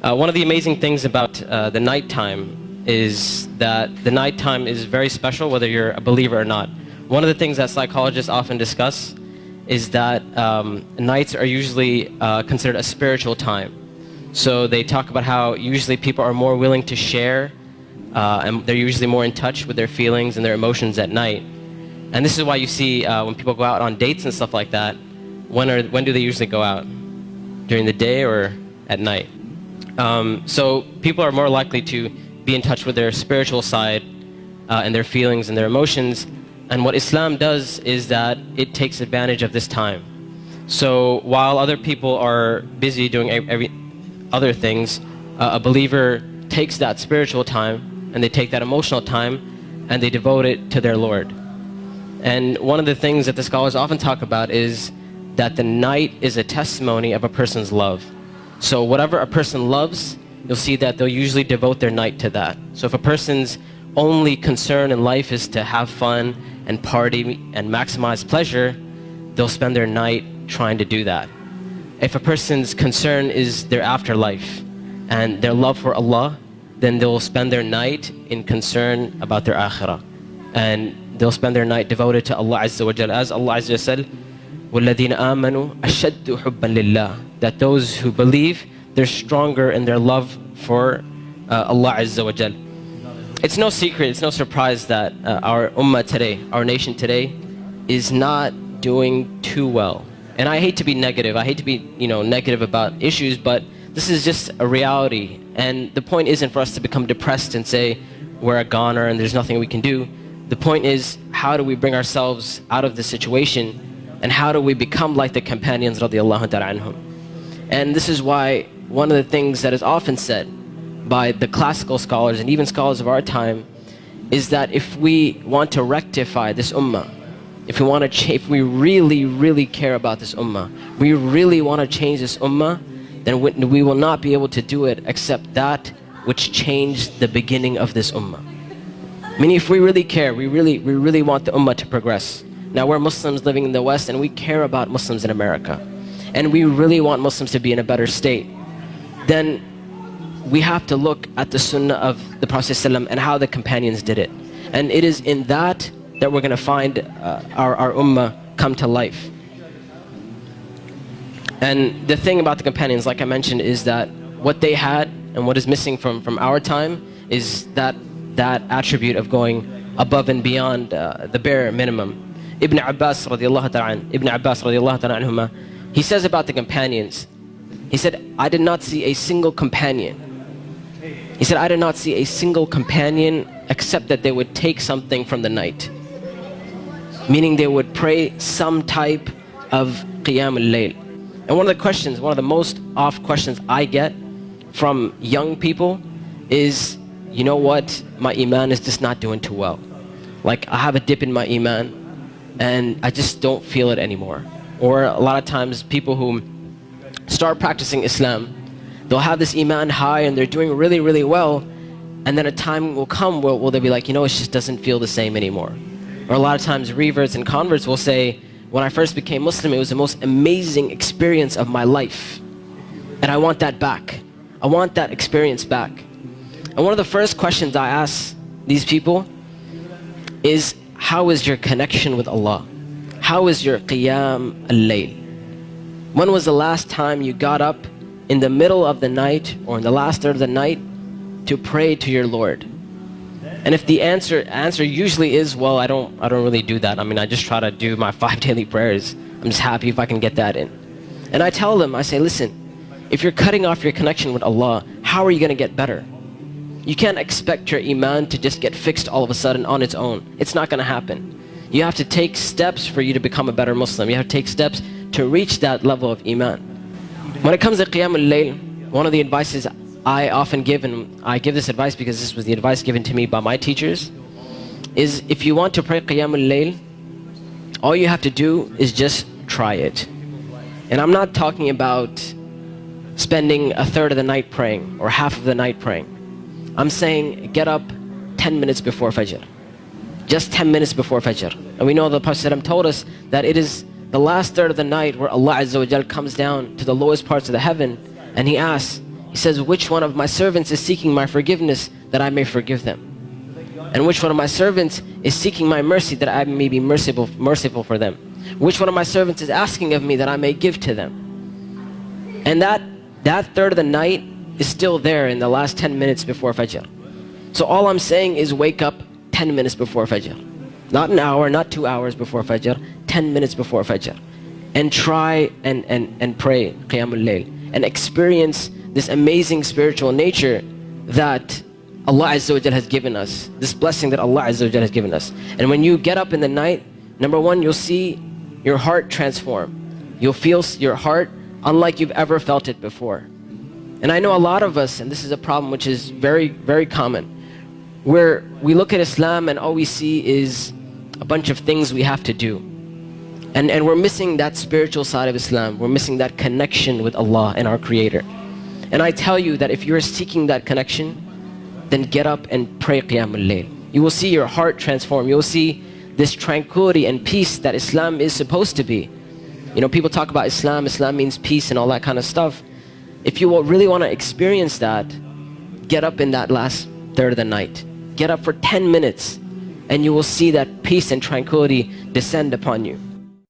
One of the amazing things about the nighttime is that the nighttime is very special whether you're a believer or not. One of the things that psychologists often discuss is that nights are usually considered a spiritual time. So they talk about how usually people are more willing to share and they're usually more in touch with their feelings and their emotions at night. And this is why you see when people go out on dates and stuff like that, when do they usually go out? During the day or at night? So people are more likely to be in touch with their spiritual side and their feelings and their emotions. And what Islam does is that it takes advantage of this time. So while other people are busy doing other things, a believer takes that spiritual time and they take that emotional time and they devote it to their Lord. And one of the things that the scholars often talk about is that the night is a testimony of a person's love. So whatever a person loves, you'll see that they'll usually devote their night to that. So if a person's only concern in life is to have fun and party and maximize pleasure, they'll spend their night trying to do that. If a person's concern is their afterlife and their love for Allah, then they'll spend their night in concern about their akhirah. And they'll spend their night devoted to Allah Azza wa Jal. As Allah Azza wa Jal said, وَالَّذِينَ آمَنُوا أَشَدُّ حُبًّا لِلَّهِ, that those who believe, they're stronger in their love for Allah Azza wa Jal. It's no secret, it's no surprise that our ummah today, our nation today, is not doing too well. And I hate to be negative, I hate to be negative about issues, but this is just a reality. And the point isn't for us to become depressed and say we're a goner and there's nothing we can do. The point is, how do we bring ourselves out of this situation, and how do we become like the companions radiallahu ta'ala anhum? And this is why one of the things that is often said by the classical scholars and even scholars of our time is that if we want to rectify this ummah, if we really, really care about this ummah, we really want to change this ummah, then we will not be able to do it except that which changed the beginning of this ummah. Meaning, if we really care, we really want the ummah to progress. Now we're Muslims living in the West and we care about Muslims in America, and we really want Muslims to be in a better state, then we have to look at the sunnah of the Prophet ﷺ and how the companions did it. And it is in that we're going to find our ummah come to life. And the thing about the companions, like I mentioned, is that what they had and what is missing from our time is that attribute of going above and beyond the bare minimum. Ibn Abbas radiallahu ta'ala anhuma, he says about the companions, he said, I did not see a single companion. He said, I did not see a single companion except that they would take something from the night. Meaning they would pray some type of qiyam al-layl. And one of the most oft questions I get from young people is, you know what, my iman is just not doing too well. Like, I have a dip in my iman and I just don't feel it anymore. Or a lot of times people who start practicing Islam, they'll have this iman high and they're doing really, really well, and then a time will come where they'll be like, it just doesn't feel the same anymore. Or a lot of times reverts and converts will say, when I first became Muslim, it was the most amazing experience of my life, and I want that back. I want that experience back. And one of the first questions I ask these people is, how is your connection with Allah? How is your qiyam al-layl? When was the last time you got up in the middle of the night or in the last third of the night to pray to your Lord? And if the answer usually is, well, I don't really do that. I mean, I just try to do my 5 daily prayers. I'm just happy if I can get that in. And I tell them, I say, listen, if you're cutting off your connection with Allah, how are you going to get better? You can't expect your iman to just get fixed all of a sudden on its own. It's not going to happen. You have to take steps for you to become a better Muslim. You have to take steps to reach that level of iman. When it comes to qiyam al-layl, one of the advices I often give, and I give this advice because this was the advice given to me by my teachers, is if you want to pray qiyam al-layl, all you have to do is just try it. And I'm not talking about spending a third of the night praying or half of the night praying. I'm saying get up 10 minutes before Fajr. Just 10 minutes before Fajr. And we know the Prophet ﷺ told us that it is the last third of the night where Allah Azza wa Jal comes down to the lowest parts of the heaven and He asks, He says, which one of my servants is seeking my forgiveness that I may forgive them? And which one of my servants is seeking my mercy that I may be merciful for them? Which one of my servants is asking of me that I may give to them? And that third of the night is still there in the last 10 minutes before Fajr. So all I'm saying is wake up 10 minutes before Fajr. Not an hour, not 2 hours before Fajr, 10 minutes before Fajr. And try and pray Qiyamul Layl and experience this amazing spiritual nature that Allah Azza wa Jal has given us, this blessing that Allah Azza wa Jal has given us. And when you get up in the night, number one, you'll see your heart transform. You'll feel your heart unlike you've ever felt it before. And I know a lot of us, and this is a problem which is very, very common, where we look at Islam and all we see is a bunch of things we have to do. And we're missing that spiritual side of Islam. We're missing that connection with Allah and our Creator. And I tell you that if you're seeking that connection, then get up and pray Qiyamul Layl. You will see your heart transform. You will see this tranquility and peace that Islam is supposed to be. You know, people talk about Islam. Islam means peace and all that kind of stuff. If you really want to experience that, get up in that last third of the night. Get up for 10 minutes and you will see that peace and tranquility descend upon you.